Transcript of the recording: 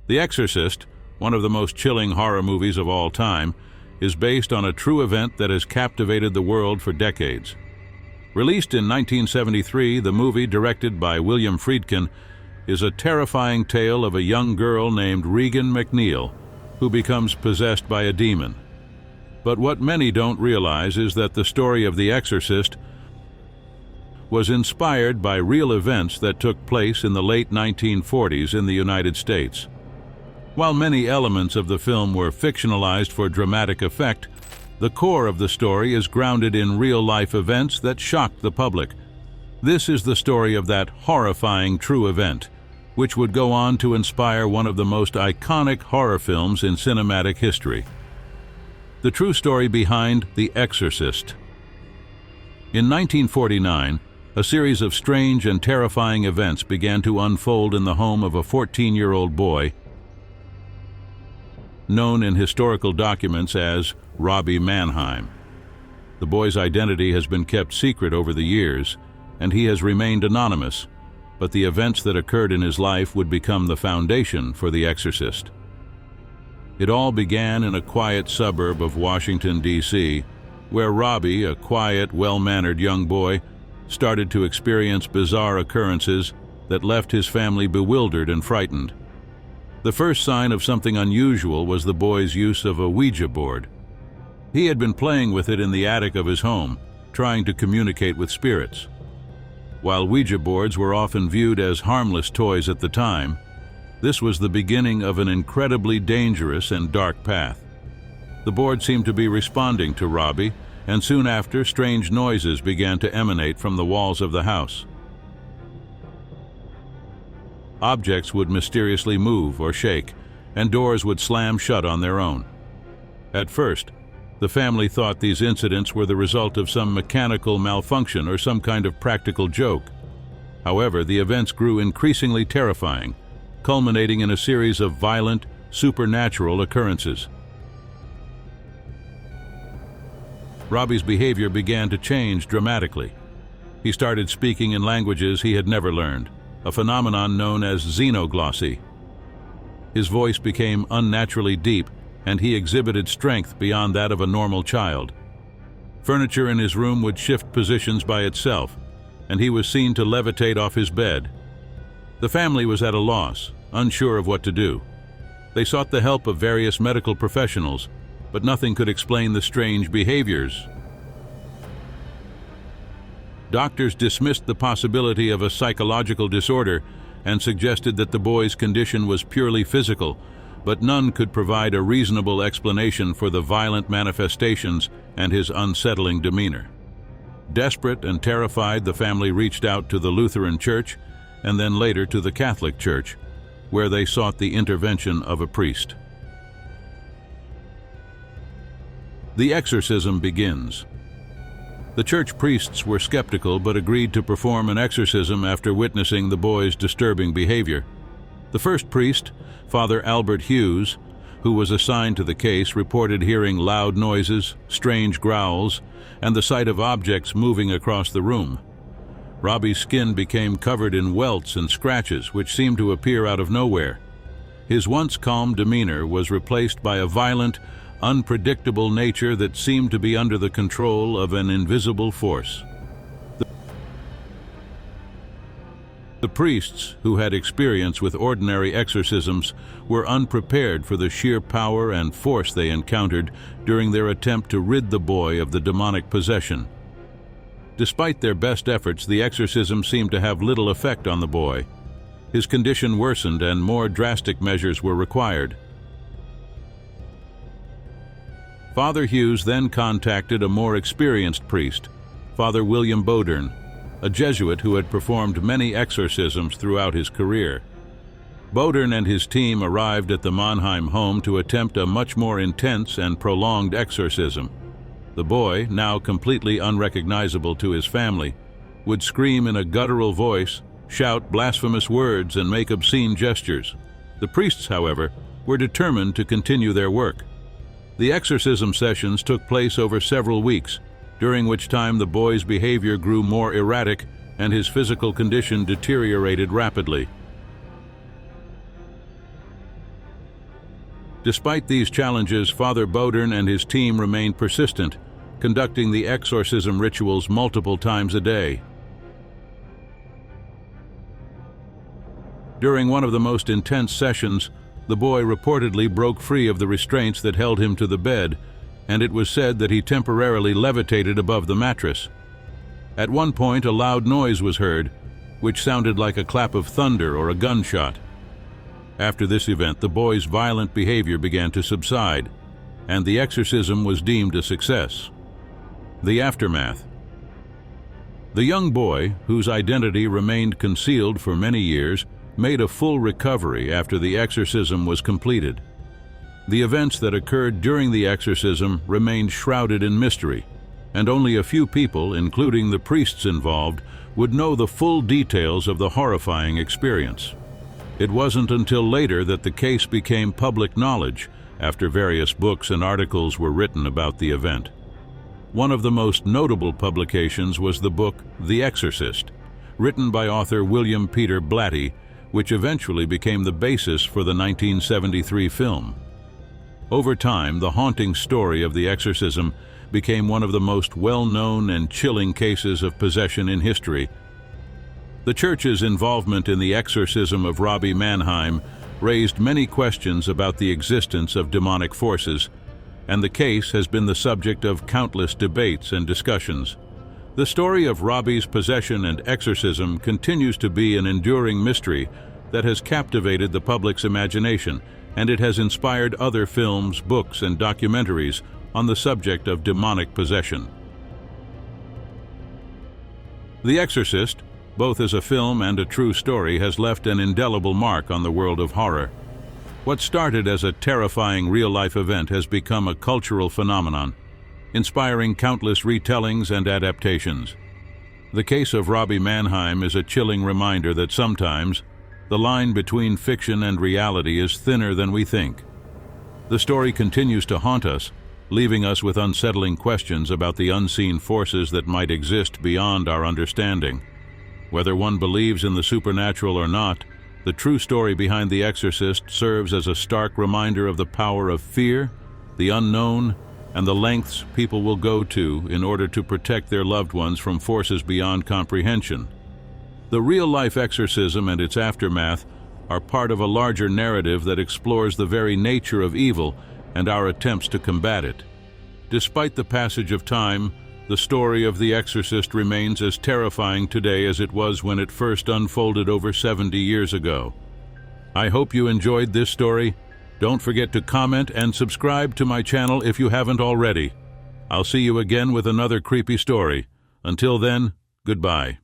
The Exorcist, one of the most chilling horror movies of all time, is based on a true event that has captivated the world for decades. Released in 1973, the movie, directed by William Friedkin, is a terrifying tale of a young girl named Regan McNeil who becomes possessed by a demon. But what many don't realize is that the story of The Exorcist was inspired by real events that took place in the late 1940s in the United States. While many elements of the film were fictionalized for dramatic effect, the core of the story is grounded in real-life events that shocked the public. This is the story of that horrifying true event, which would go on to inspire one of the most iconic horror films in cinematic history. The true story behind The Exorcist. In 1949, a series of strange and terrifying events began to unfold in the home of a 14-year-old boy known in historical documents as Robbie Mannheim. The boy's identity has been kept secret over the years, and he has remained anonymous, but the events that occurred in his life would become the foundation for The Exorcist. It all began in a quiet suburb of Washington, D.C., where Robbie, a quiet, well-mannered young boy, started to experience bizarre occurrences that left his family bewildered and frightened. The first sign of something unusual was the boy's use of a Ouija board. He had been playing with it in the attic of his home, trying to communicate with spirits. While Ouija boards were often viewed as harmless toys at the time, this was the beginning of an incredibly dangerous and dark path. The board seemed to be responding to Robbie, and soon after, strange noises began to emanate from the walls of the house. Objects would mysteriously move or shake, and doors would slam shut on their own. At first, the family thought these incidents were the result of some mechanical malfunction or some kind of practical joke. However, the events grew increasingly terrifying, culminating in a series of violent, supernatural occurrences. Robbie's behavior began to change dramatically. He started speaking in languages he had never learned, a phenomenon known as xenoglossy. His voice became unnaturally deep, and he exhibited strength beyond that of a normal child. Furniture in his room would shift positions by itself, and he was seen to levitate off his bed. The family was at a loss, unsure of what to do. They sought the help of various medical professionals, but nothing could explain the strange behaviors. Doctors dismissed the possibility of a psychological disorder and suggested that the boy's condition was purely physical, but none could provide a reasonable explanation for the violent manifestations and his unsettling demeanor. Desperate and terrified, the family reached out to the Lutheran Church and then later to the Catholic Church, where they sought the intervention of a priest. The exorcism begins. The church priests were skeptical but agreed to perform an exorcism after witnessing the boy's disturbing behavior. The first priest, Father Albert Hughes, who was assigned to the case, reported hearing loud noises, strange growls, and the sight of objects moving across the room. Robbie's skin became covered in welts and scratches which seemed to appear out of nowhere. His once calm demeanor was replaced by a violent, unpredictable nature that seemed to be under the control of an invisible force. The priests, who had experience with ordinary exorcisms, were unprepared for the sheer power and force they encountered during their attempt to rid the boy of the demonic possession. Despite their best efforts, the exorcism seemed to have little effect on the boy. His condition worsened and more drastic measures were required. Father Hughes then contacted a more experienced priest, Father William Bodern, a Jesuit who had performed many exorcisms throughout his career. Bodern and his team arrived at the Mannheim home to attempt a much more intense and prolonged exorcism. The boy, now completely unrecognizable to his family, would scream in a guttural voice, shout blasphemous words, and make obscene gestures. The priests, however, were determined to continue their work. The exorcism sessions took place over several weeks, during which time the boy's behavior grew more erratic and his physical condition deteriorated rapidly. Despite these challenges, Father Bodern and his team remained persistent, conducting the exorcism rituals multiple times a day. During one of the most intense sessions, the boy reportedly broke free of the restraints that held him to the bed, and it was said that he temporarily levitated above the mattress. At one point, a loud noise was heard, which sounded like a clap of thunder or a gunshot. After this event, the boy's violent behavior began to subside, and the exorcism was deemed a success. The aftermath. The young boy, whose identity remained concealed for many years, made a full recovery after the exorcism was completed. The events that occurred during the exorcism remained shrouded in mystery, and only a few people, including the priests involved, would know the full details of the horrifying experience. It wasn't until later that the case became public knowledge, after various books and articles were written about the event. One of the most notable publications was the book The Exorcist, written by author William Peter Blatty, which eventually became the basis for the 1973 film. Over time, the haunting story of the exorcism became one of the most well-known and chilling cases of possession in history. The Church's involvement in the exorcism of Robbie Mannheim raised many questions about the existence of demonic forces, and the case has been the subject of countless debates and discussions. The story of Robbie's possession and exorcism continues to be an enduring mystery that has captivated the public's imagination, and it has inspired other films, books, and documentaries on the subject of demonic possession. The Exorcist, both as a film and a true story, has left an indelible mark on the world of horror. What started as a terrifying real-life event has become a cultural phenomenon, inspiring countless retellings and adaptations. The case of Robbie Mannheim is a chilling reminder that sometimes the line between fiction and reality is thinner than we think. The story continues to haunt us, leaving us with unsettling questions about the unseen forces that might exist beyond our understanding. Whether one believes in the supernatural or not, the true story behind The Exorcist serves as a stark reminder of the power of fear, the unknown, and the lengths people will go to in order to protect their loved ones from forces beyond comprehension. The real-life exorcism and its aftermath are part of a larger narrative that explores the very nature of evil and our attempts to combat it. Despite the passage of time, the story of The Exorcist remains as terrifying today as it was when it first unfolded over 70 years ago. I hope you enjoyed this story. Don't forget to comment and subscribe to my channel if you haven't already. I'll see you again with another creepy story. Until then, goodbye.